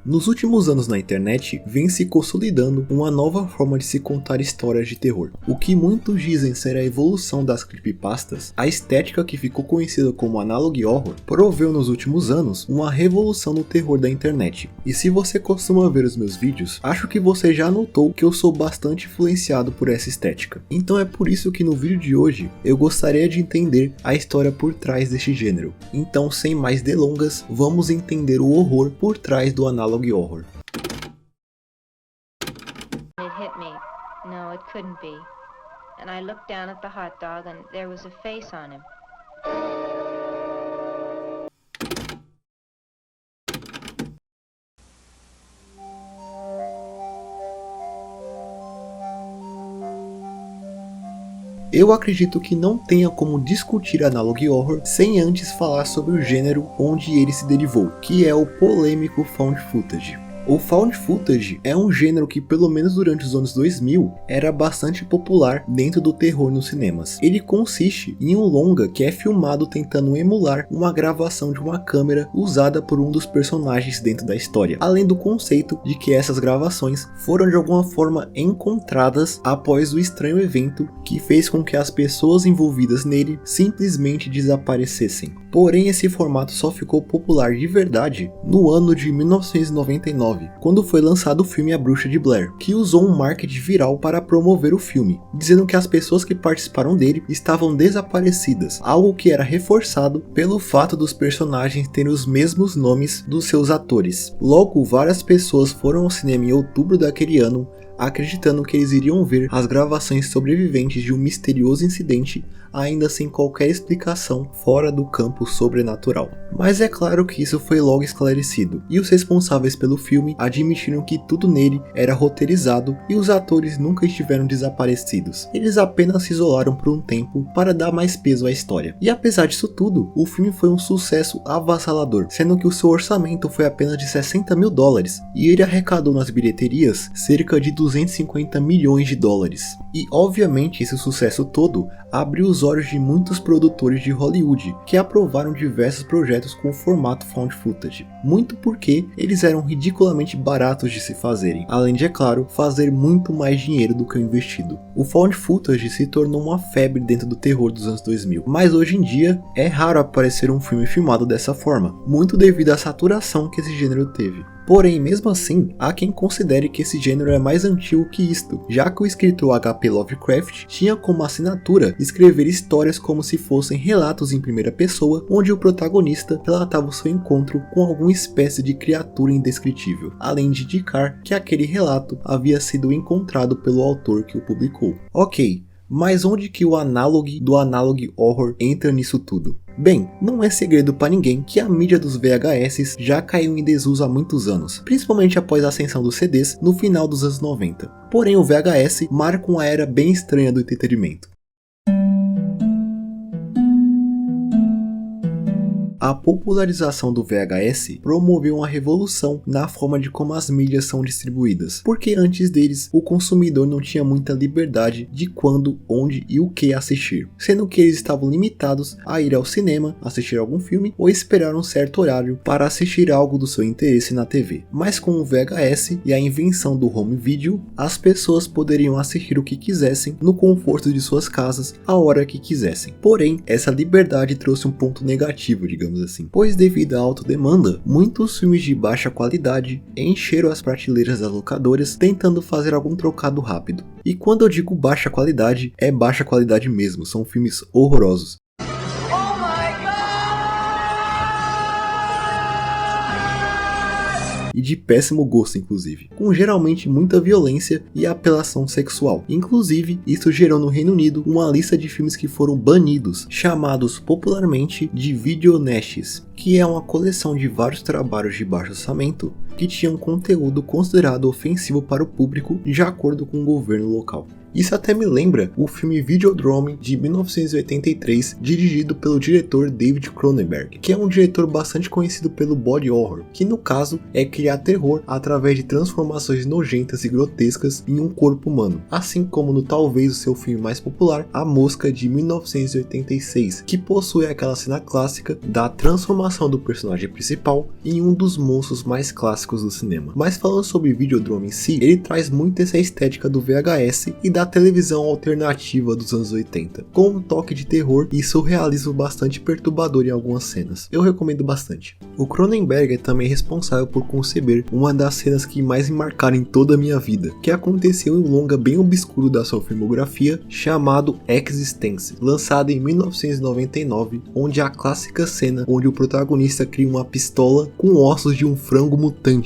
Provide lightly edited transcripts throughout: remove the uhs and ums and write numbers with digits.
Nos últimos anos na internet, vem se consolidando uma nova forma de se contar histórias de terror. O que muitos dizem ser a evolução das creepypastas, a estética que ficou conhecida como analog horror, proveu nos últimos anos uma revolução no terror da internet. E se você costuma ver os meus vídeos, acho que você já notou que eu sou bastante influenciado por essa estética. Então é por isso que no vídeo de hoje, eu gostaria de entender a história por trás deste gênero. Então, sem mais delongas, vamos entender o horror por trás do analog horror. It hit me. No, it couldn't be. And I looked down at the hot dog and there was a face on him. Eu acredito que não tenha como discutir analog horror sem antes falar sobre o gênero onde ele se derivou, que é o polêmico found footage. O found footage é um gênero que, pelo menos durante os anos 2000, era bastante popular dentro do terror nos cinemas. Ele consiste em um longa que é filmado tentando emular uma gravação de uma câmera usada por um dos personagens dentro da história, além do conceito de que essas gravações foram de alguma forma encontradas após o estranho evento que fez com que as pessoas envolvidas nele simplesmente desaparecessem. Porém, esse formato só ficou popular de verdade no ano de 1999, quando foi lançado o filme A Bruxa de Blair, que usou um marketing viral para promover o filme, dizendo que as pessoas que participaram dele estavam desaparecidas, algo que era reforçado pelo fato dos personagens terem os mesmos nomes dos seus atores. Logo, várias pessoas foram ao cinema em outubro daquele ano, acreditando que eles iriam ver as gravações sobreviventes de um misterioso incidente, ainda sem qualquer explicação fora do campo sobrenatural. Mas é claro que isso foi logo esclarecido, e os responsáveis pelo filme admitiram que tudo nele era roteirizado e os atores nunca estiveram desaparecidos. Eles apenas se isolaram por um tempo para dar mais peso à história. E apesar disso tudo, o filme foi um sucesso avassalador, sendo que o seu orçamento foi apenas de $60 mil, e ele arrecadou nas bilheterias cerca de $250 milhões. E obviamente esse sucesso todo abriu os olhos de muitos produtores de Hollywood, que aprovaram diversos projetos com o formato found footage, muito porque eles eram ridiculamente baratos de se fazerem, além de, é claro, fazer muito mais dinheiro do que o investido. O found footage se tornou uma febre dentro do terror dos anos 2000, mas hoje em dia é raro aparecer um filme filmado dessa forma, muito devido à saturação que esse gênero teve. Porém, mesmo assim, há quem considere que esse gênero é mais antigo que isto, já que o escritor H.P. Lovecraft tinha como assinatura escrever histórias como se fossem relatos em primeira pessoa, onde o protagonista relatava o seu encontro com alguma espécie de criatura indescritível, além de indicar que aquele relato havia sido encontrado pelo autor que o publicou. Ok, mas onde que o analog do analog horror entra nisso tudo? Bem, não é segredo para ninguém que a mídia dos VHS já caiu em desuso há muitos anos, principalmente após a ascensão dos CDs no final dos anos 90. Porém, o VHS marca uma era bem estranha do entretenimento. A popularização do VHS promoveu uma revolução na forma de como as mídias são distribuídas, porque antes deles o consumidor não tinha muita liberdade de quando, onde e o que assistir, sendo que eles estavam limitados a ir ao cinema, assistir algum filme ou esperar um certo horário para assistir algo do seu interesse na TV. Mas com o VHS e a invenção do home video, as pessoas poderiam assistir o que quisessem no conforto de suas casas a hora que quisessem. Porém, essa liberdade trouxe um ponto negativo, digamos assim, pois devido à alta demanda, muitos filmes de baixa qualidade encheram as prateleiras das locadoras tentando fazer algum trocado rápido. E quando eu digo baixa qualidade, é baixa qualidade mesmo, são filmes horrorosos. E de péssimo gosto, inclusive, com geralmente muita violência e apelação sexual. Inclusive, isso gerou no Reino Unido uma lista de filmes que foram banidos, chamados popularmente de videonasties, que é uma coleção de vários trabalhos de baixo orçamento que tinham conteúdo considerado ofensivo para o público de acordo com o governo local. Isso até me lembra o filme Videodrome de 1983, dirigido pelo diretor David Cronenberg, que é um diretor bastante conhecido pelo body horror, que no caso é criar terror através de transformações nojentas e grotescas em um corpo humano, assim como no talvez o seu filme mais popular, A Mosca de 1986, que possui aquela cena clássica da transformação do personagem principal em um dos monstros mais clássicos clássicos do cinema. Mas falando sobre Videodrome em si, ele traz muito essa estética do VHS e da televisão alternativa dos anos 80, com um toque de terror e surrealismo bastante perturbador em algumas cenas. Eu recomendo bastante. O Cronenberg é também responsável por conceber uma das cenas que mais me marcaram em toda a minha vida, que aconteceu em um longa bem obscuro da sua filmografia, chamado Existence, lançado em 1999, onde a clássica cena onde o protagonista cria uma pistola com ossos de um frango mutante.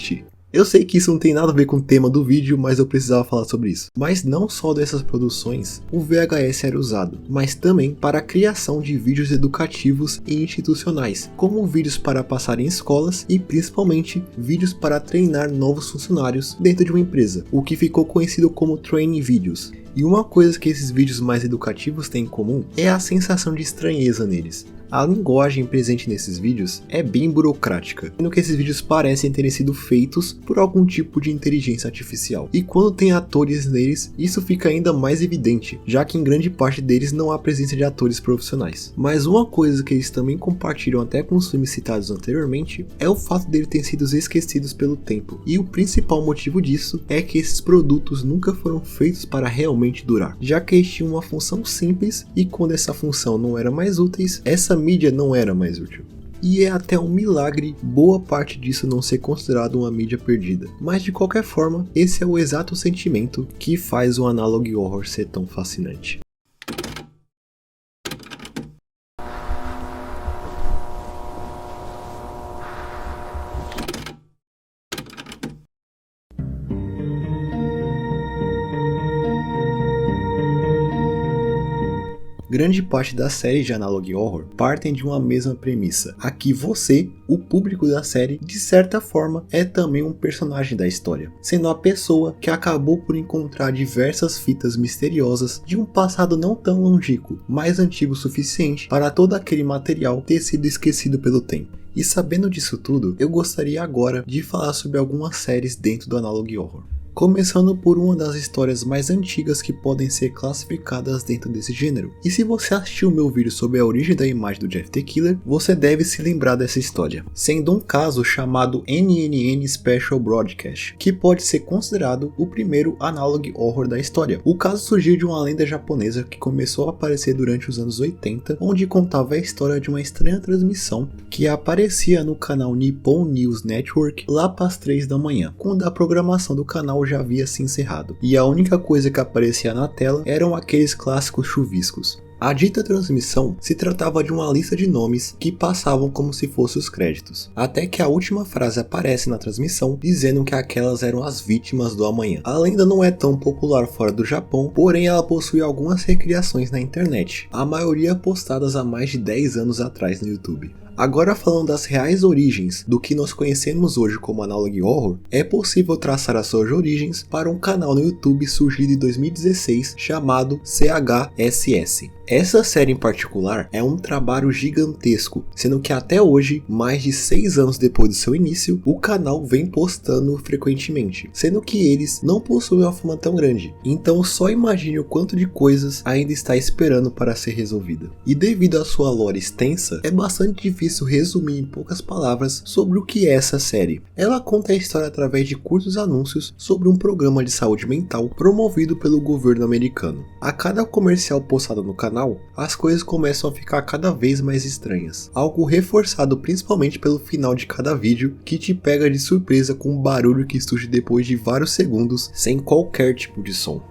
Eu sei que isso não tem nada a ver com o tema do vídeo, mas eu precisava falar sobre isso. Mas não só dessas produções, o VHS era usado, mas também para a criação de vídeos educativos e institucionais, como vídeos para passar em escolas e principalmente vídeos para treinar novos funcionários dentro de uma empresa, o que ficou conhecido como training videos. E uma coisa que esses vídeos mais educativos têm em comum é a sensação de estranheza neles. A linguagem presente nesses vídeos é bem burocrática, sendo que esses vídeos parecem terem sido feitos por algum tipo de inteligência artificial. E quando tem atores neles, isso fica ainda mais evidente, já que em grande parte deles não há presença de atores profissionais. Mas uma coisa que eles também compartilham até com os filmes citados anteriormente é o fato deles terem sido esquecidos pelo tempo. E o principal motivo disso é que esses produtos nunca foram feitos para realmente durar, já que eles tinham uma função simples e quando essa função não era mais útil, essa mídia não era mais útil. E é até um milagre boa parte disso não ser considerado uma mídia perdida. Mas de qualquer forma, esse é o exato sentimento que faz o Analog Horror ser tão fascinante. Grande parte das séries de Analog Horror partem de uma mesma premissa. Aqui você, o público da série, de certa forma, é também um personagem da história, sendo a pessoa que acabou por encontrar diversas fitas misteriosas de um passado não tão longínquo, mas antigo o suficiente para todo aquele material ter sido esquecido pelo tempo. E sabendo disso tudo, eu gostaria agora de falar sobre algumas séries dentro do Analog Horror. Começando por uma das histórias mais antigas que podem ser classificadas dentro desse gênero. E se você assistiu o meu vídeo sobre a origem da imagem do Jeff the Killer, você deve se lembrar dessa história, sendo um caso chamado NNN Special Broadcast, que pode ser considerado o primeiro Analog Horror da história. O caso surgiu de uma lenda japonesa que começou a aparecer durante os anos 80, onde contava a história de uma estranha transmissão que aparecia no canal Nippon News Network lá para as 3 da manhã, quando a programação do canal já havia se encerrado, e a única coisa que aparecia na tela eram aqueles clássicos chuviscos. A dita transmissão se tratava de uma lista de nomes que passavam como se fossem os créditos, até que a última frase aparece na transmissão dizendo que aquelas eram as vítimas do amanhã. A lenda não é tão popular fora do Japão, porém ela possui algumas recriações na internet, a maioria postadas há mais de 10 anos atrás no YouTube. Agora falando das reais origens do que nós conhecemos hoje como Analog Horror, é possível traçar as suas origens para um canal no YouTube surgido em 2016 chamado CHSS. Essa série em particular é um trabalho gigantesco, sendo que até hoje, mais de 6 anos depois do seu início, o canal vem postando frequentemente, sendo que eles não possuem uma fama tão grande, então só imagine o quanto de coisas ainda está esperando para ser resolvida. E devido à sua lore extensa, é bastante difícil resumir em poucas palavras sobre o que é essa série. Ela conta a história através de curtos anúncios sobre um programa de saúde mental promovido pelo governo americano. A cada comercial postado no canal, as coisas começam a ficar cada vez mais estranhas, algo reforçado principalmente pelo final de cada vídeo, que te pega de surpresa com um barulho que surge depois de vários segundos sem qualquer tipo de som.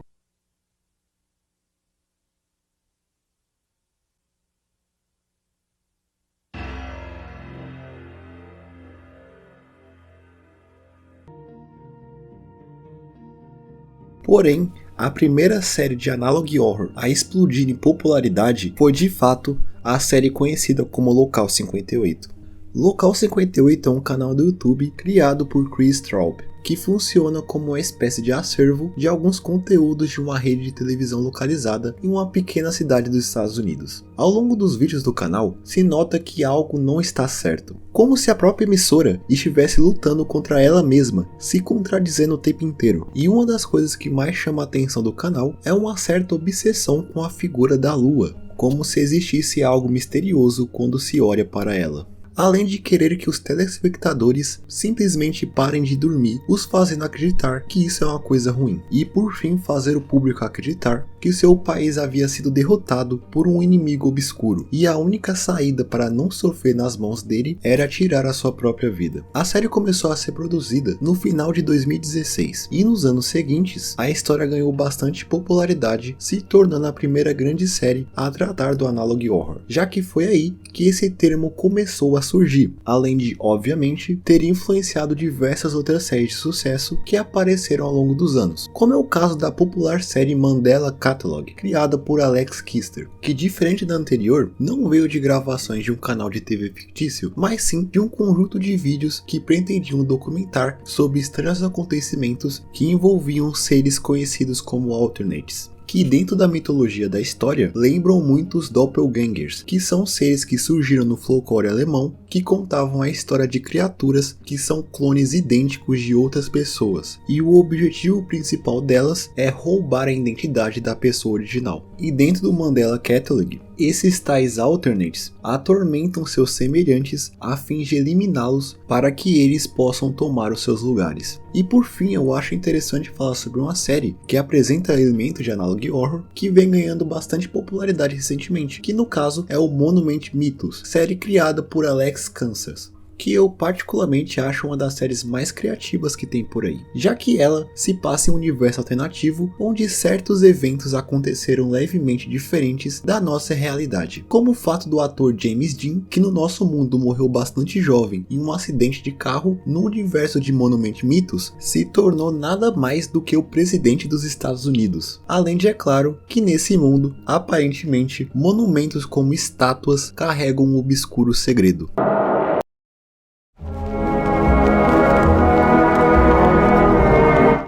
Porém, a primeira série de Analog Horror a explodir em popularidade foi de fato a série conhecida como Local 58. Local 58 é um canal do YouTube criado por Chris Straub, que funciona como uma espécie de acervo de alguns conteúdos de uma rede de televisão localizada em uma pequena cidade dos Estados Unidos. Ao longo dos vídeos do canal, se nota que algo não está certo, como se a própria emissora estivesse lutando contra ela mesma, se contradizendo o tempo inteiro. E uma das coisas que mais chama a atenção do canal é uma certa obsessão com a figura da lua, como se existisse algo misterioso quando se olha para ela. além de querer que os telespectadores simplesmente parem de dormir, os fazendo acreditar que isso é uma coisa ruim, e por fim fazer o público acreditar que seu país havia sido derrotado por um inimigo obscuro, e a única saída para não sofrer nas mãos dele era tirar a sua própria vida. A série começou a ser produzida no final de 2016, e nos anos seguintes, a história ganhou bastante popularidade, se tornando a primeira grande série a tratar do analog horror, já que foi aí que esse termo começou a surgir, além de, obviamente, ter influenciado diversas outras séries de sucesso que apareceram ao longo dos anos, como é o caso da popular série Mandela Catalog, criada por Alex Kister, que diferente da anterior, não veio de gravações de um canal de TV fictício, mas sim de um conjunto de vídeos que pretendiam documentar sobre estranhos acontecimentos que envolviam seres conhecidos como Alternates, que dentro da mitologia da história lembram muito os doppelgangers, que são seres que surgiram no folclore alemão que contavam a história de criaturas que são clones idênticos de outras pessoas, e o objetivo principal delas é roubar a identidade da pessoa original. E dentro do Mandela Catalog, esses tais Alternates atormentam seus semelhantes a fim de eliminá-los para que eles possam tomar os seus lugares. E por fim, eu acho interessante falar sobre uma série que apresenta elementos de analog horror que vem ganhando bastante popularidade recentemente, que no caso é o Monument Mythos, série criada por Alex Kansas, que eu particularmente acho uma das séries mais criativas que tem por aí, já que ela se passa em um universo alternativo onde certos eventos aconteceram levemente diferentes da nossa realidade, como o fato do ator James Dean, que no nosso mundo morreu bastante jovem em um acidente de carro, no universo de Monument Mythos se tornou nada mais do que o presidente dos Estados Unidos, além de, é claro, que nesse mundo, aparentemente, monumentos como estátuas carregam um obscuro segredo.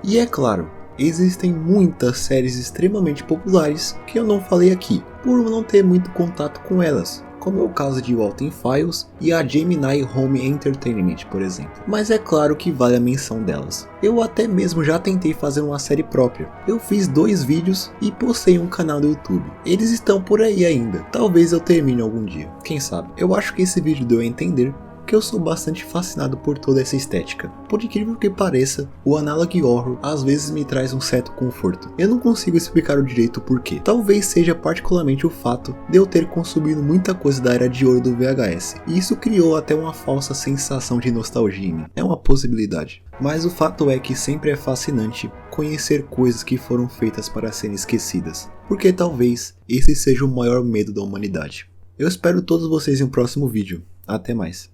E é claro, existem muitas séries extremamente populares que eu não falei aqui, por não ter muito contato com elas, como é o caso de Walten Files e a Gemini Home Entertainment, por exemplo. Mas é claro que vale a menção delas. Eu até mesmo já tentei fazer uma série própria. Eu fiz 2 vídeos e postei um canal do YouTube. Eles estão por aí ainda. Talvez eu termine algum dia. Quem sabe? Eu acho que esse vídeo deu a entender que eu sou bastante fascinado por toda essa estética. Por incrível que pareça, o analog horror às vezes me traz um certo conforto. Eu não consigo explicar o direito porquê. Talvez seja particularmente o fato de eu ter consumido muita coisa da era de ouro do VHS, e isso criou até uma falsa sensação de nostalgia em mim. É uma possibilidade. Mas o fato é que sempre é fascinante conhecer coisas que foram feitas para serem esquecidas, porque talvez esse seja o maior medo da humanidade. Eu espero todos vocês em um próximo vídeo. Até mais.